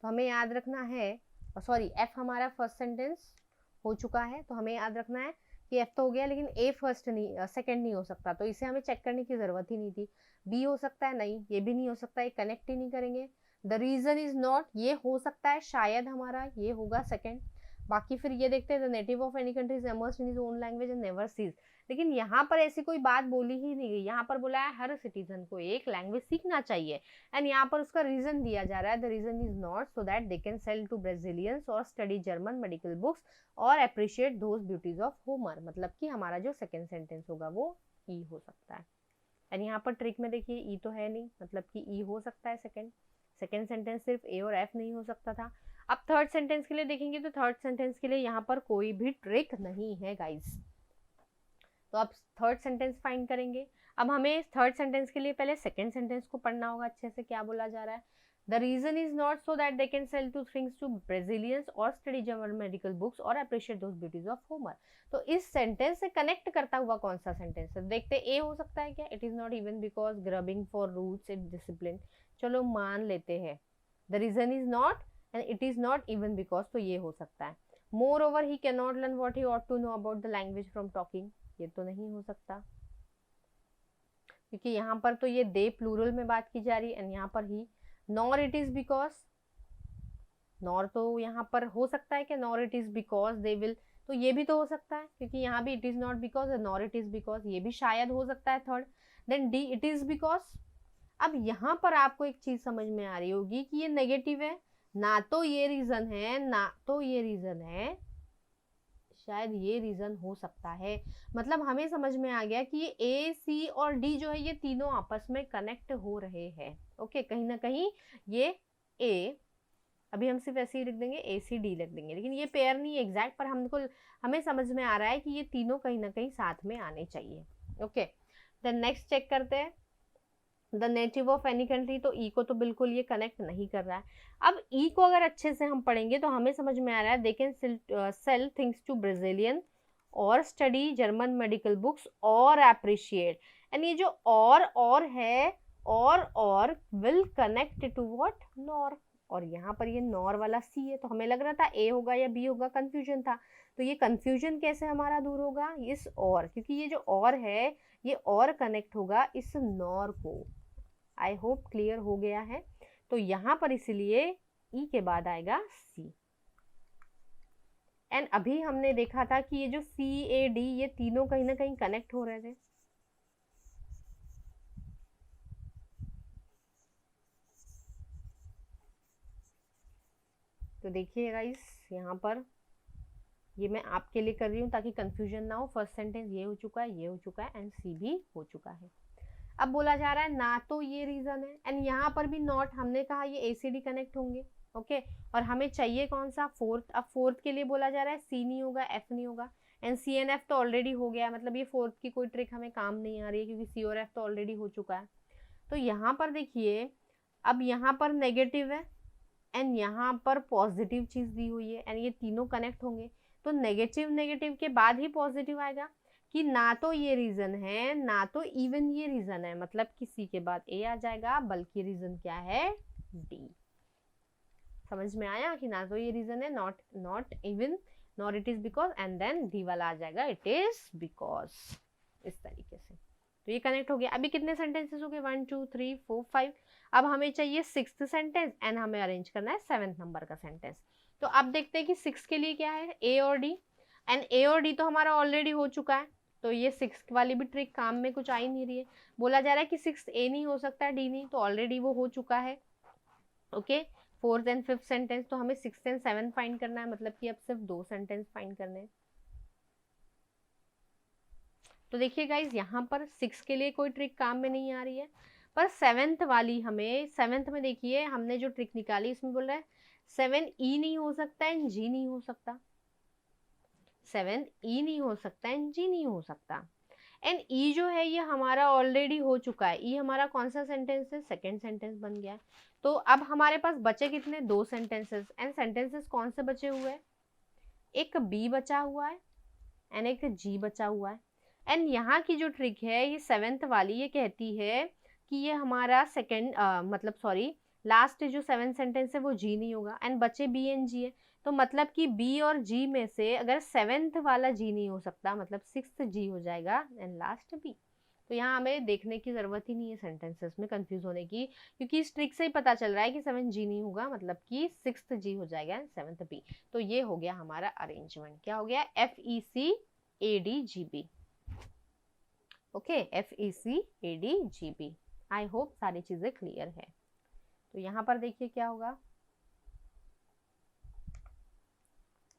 तो हमें याद रखना है, सॉरी एफ हमारा फर्स्ट सेंटेंस हो चुका है, तो हमें याद रखना है कि एफ तो हो गया लेकिन ए फर्स्ट नहीं, सेकंड नहीं हो सकता. तो इसे हमें चेक करने की जरूरत ही नहीं थी. बी हो सकता है, नहीं ये भी नहीं हो सकता, ये कनेक्ट ही नहीं करेंगे. द रीजन इज नॉट, ये हो सकता है शायद हमारा ये होगा सेकंड. बाकी फिर ये देखते हैं the native of any country is immersed in his own language and never cease, लेकिन यहाँ पर ऐसी कोई बात बोली ही नहीं गई. यहाँ पर बोला है हर सिटीजन को एक लैंग्वेज सीखना चाहिए, एंड यहाँ पर उसका रीजन दिया जा रहा है. The reason is not so that they can sell to Brazilians or study German medical books or appreciate those beauties of Homer. मतलब कि हमारा जो सेकेंड सेंटेंस होगा वो ई हो सकता है. एंड यहाँ पर ट्रिक में देखिए ई तो है नहीं, मतलब कि ई हो सकता है सेकेंड सेंटेंस, सिर्फ ए और एफ नहीं हो सकता था. अब थर्ड सेंटेंस के लिए देखेंगे, तो थर्ड सेंटेंस के लिए यहाँ पर कोई भी ट्रिक नहीं है गाइस. तो अब थर्ड सेंटेंस फाइंड करेंगे. अब हमें थर्ड सेंटेंस के लिए पहले सेकेंड सेंटेंस को पढ़ना होगा अच्छे से, क्या बोला जा रहा है. The reason is not so that they can sell to things to Brazilians or study German medical books or appreciate those beauties of Homer. तो इस सेंटेंस से कनेक्ट करता हुआ कौन सा सेंटेंस है, देखते ए हो सकता है क्या. It is not even because grubbing for roots and discipline, चलो मान लेते हैं. The reason is not and it is not even because, तो ये हो सकता है. Moreover he can not learn what he ought to know about the language from talking, ये तो नहीं हो सकता क्योंकि यहाँ पर तो ये दे प्लूरल में बात की जा रही है एंड यहाँ पर ही. Nor it is because, nor तो यहाँ पर हो सकता है कि nor it is because they will, तो ये भी तो हो सकता है क्योंकि यहाँ भी it is not because nor it is because, ये भी शायद हो सकता है third. Then D it is because. अब यहाँ पर आपको एक चीज समझ में आ रही होगी कि ये नेगेटिव है, ना तो ये रीजन है ना तो ये रीजन है, शायद ये रीजन हो सकता है. मतलब हमें समझ में आ गया कि ये ए सी और डी जो है ये तीनों आपस में कनेक्ट हो रहे हैं. ओके, कहीं ना कहीं ये ए अभी हम सिर्फ ऐसे ही लिख देंगे ACD लिख देंगे, लेकिन ये पेयर नहीं है एग्जैक्ट, पर हमें समझ में आ रहा है कि ये तीनों कहीं ना कहीं साथ में आने चाहिए। ओके, देन नेक्स्ट चेक करते हैं the native of any country. तो ई को तो बिल्कुल ये कनेक्ट नहीं कर रहा है। अब ई को अगर अच्छे से हम पढ़ेंगे तो हमें समझ में आ रहा है they can sell things to Brazilian or study German medical books or appreciate, and ये जो और है or will connect to what, nor, और यहाँ पर ये नॉर वाला सी है, तो हमें लग रहा था ए होगा या बी होगा, कंफ्यूजन था। तो ये कंफ्यूजन कैसे हमारा दूर होगा, इस और, क्योंकि ये जो और है ये और कनेक्ट होगा इस नॉर को। आई होप क्लियर हो गया है। तो यहाँ पर इसलिए ई के बाद आएगा सी। एंड अभी हमने देखा था कि ये जो CAD ये तीनों कहीं ना कहीं कनेक्ट हो रहे थे। तो देखिए गाइस, यहाँ पर ये मैं आपके लिए कर रही हूँ ताकि कंफ्यूजन ना हो। फर्स्ट सेंटेंस ये हो चुका है, ये हो चुका है, एंड सी भी हो चुका है। अब बोला जा रहा है ना तो ये रीजन है, एंड यहाँ पर भी नॉट, हमने कहा ये ACD कनेक्ट होंगे। ओके, और हमें चाहिए कौन सा, फोर्थ। अब फोर्थ के लिए बोला जा रहा है सी नहीं होगा, F नहीं होगा, एंड C and F तो ऑलरेडी हो गया है, मतलब ये फोर्थ की कोई ट्रिक हमें काम नहीं आ रही है क्योंकि C और F तो ऑलरेडी हो चुका है। तो यहाँ पर देखिए, अब यहाँ पर नेगेटिव है एंड यहाँ पर पॉजिटिव चीज दी हुई है, एंड ये तीनों कनेक्ट होंगे, तो नेगेटिव नेगेटिव के बाद ही पॉजिटिव आएगा कि ना तो ये रीजन है ना तो इवन ये रीजन है, मतलब किसी के बाद ए आ जाएगा, बल्कि रीजन क्या है, डी। समझ में आया कि ना तो ये रीजन है, not even, nor it is because, and then D वाला आ जाएगा इट इज बिकॉज, इस तरीके से। तो ये कनेक्ट हो गया। अभी कितने सेंटेंसेस हो गए, 1 2 3 4 5। अब हमें चाहिए 6th सेंटेंस, एंड हमें अरेंज करना है 7th नंबर का सेंटेंस। तो अब देखते हैं कि 6 के लिए क्या है, ए और डी, एंड ए और डी तो हमारा ऑलरेडी हो चुका है, तो ये 6 वाली भी ट्रिक काम में कुछ आ ही नहीं रही है। बोला जा रहा है कि 6 ए नहीं हो सकता, डी नहीं, तो ऑलरेडी वो हो चुका है। Okay, 4th and 5th sentence, तो हमें 6th एंड 7th फाइंड करना है, मतलब कि अब सिर्फ 2 सेंटेंस फाइंड करने हैं। तो देखिए गाइज, यहाँ पर 6 के लिए कोई ट्रिक काम में नहीं आ रही है, पर 7th वाली हमें, 7th में देखिए हमने जो ट्रिक निकाली इसमें बोल रहा है 7E नहीं हो सकता एंड G नहीं हो सकता, 7E नहीं हो सकता एंड G नहीं हो सकता, एंड E जो है ये हमारा ऑलरेडी हो चुका है। E हमारा कौन सा सेंटेंस है, सेकेंड सेंटेंस बन गया है। तो अब हमारे पास बचे कितने, 2 सेंटेंसेस, एंड सेंटेंसेस कौन से बचे हुए हैं, एक B बचा हुआ है एंड एक G बचा हुआ है। एंड यहाँ की जो ट्रिक है ये 7th वाली, ये कहती है कि ये हमारा सेकेंड मतलब सॉरी लास्ट जो 7th सेंटेंस है वो G नहीं होगा, एंड बचे B एंड G है, तो मतलब कि B और G में से अगर 7th वाला G नहीं हो सकता, मतलब 6th G हो जाएगा एंड लास्ट B। तो यहाँ हमें देखने की जरूरत ही नहीं है सेंटेंसेस में कंफ्यूज होने की, क्योंकि इस ट्रिक से ही पता चल रहा है कि 7th G नहीं होगा, मतलब कि 6th G हो जाएगा एंड 7th B। तो ये हो गया हमारा अरेंजमेंट, क्या हो गया, FECADGB। Okay, FECADGB। I hope सारी चीजें क्लियर है। तो यहाँ पर देखिए क्या होगा,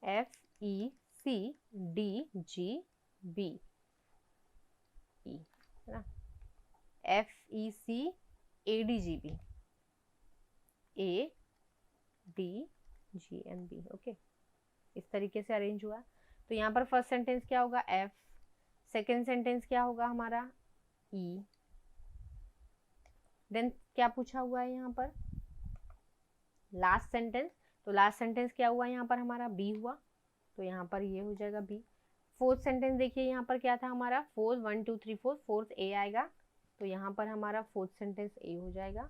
FECDGB, है ना, FECADGB, ADGNB। ओके, इस तरीके से अरेंज हुआ। तो यहाँ पर फर्स्ट सेंटेंस क्या होगा, F, सेकेंड सेंटेंस क्या होगा हमारा, E, देन क्या पूछा हुआ है यहाँ पर, लास्ट सेंटेंस। तो लास्ट सेंटेंस क्या हुआ यहाँ पर हमारा, B हुआ, तो यहाँ पर ये हो जाएगा B। फोर्थ सेंटेंस देखिए यहाँ पर क्या था हमारा, 4 1 2 3 4, फोर्थ A आएगा, तो यहाँ पर हमारा फोर्थ सेंटेंस A हो जाएगा।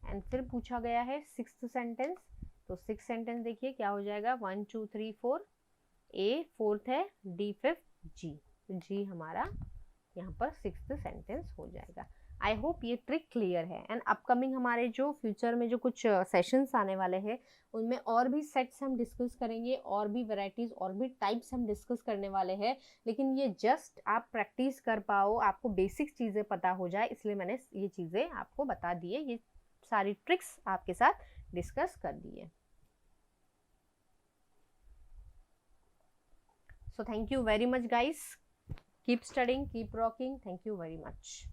एंड फिर पूछा गया है 6th सेंटेंस, तो 6th सेंटेंस देखिए क्या हो जाएगा, 1 2 3 4, A फोर्थ है, D 5th, G, G हमारा यहाँ पर 6th सेंटेंस हो जाएगा। आई होप ये ट्रिक क्लियर है। एंड अपकमिंग हमारे जो फ्यूचर में जो कुछ सेशंस आने वाले हैं उनमें और भी सेट्स हम डिस्कस करेंगे, और भी वैरायटीज और भी टाइप्स हम डिस्कस करने वाले हैं, लेकिन ये जस्ट आप प्रैक्टिस कर पाओ, आपको बेसिक चीज़ें पता हो जाए, इसलिए मैंने ये चीज़ें आपको बता दी है, ये सारी ट्रिक्स आपके साथ डिस्कस कर दी है। So thank you very much guys, keep studying, keep rocking, thank you very much.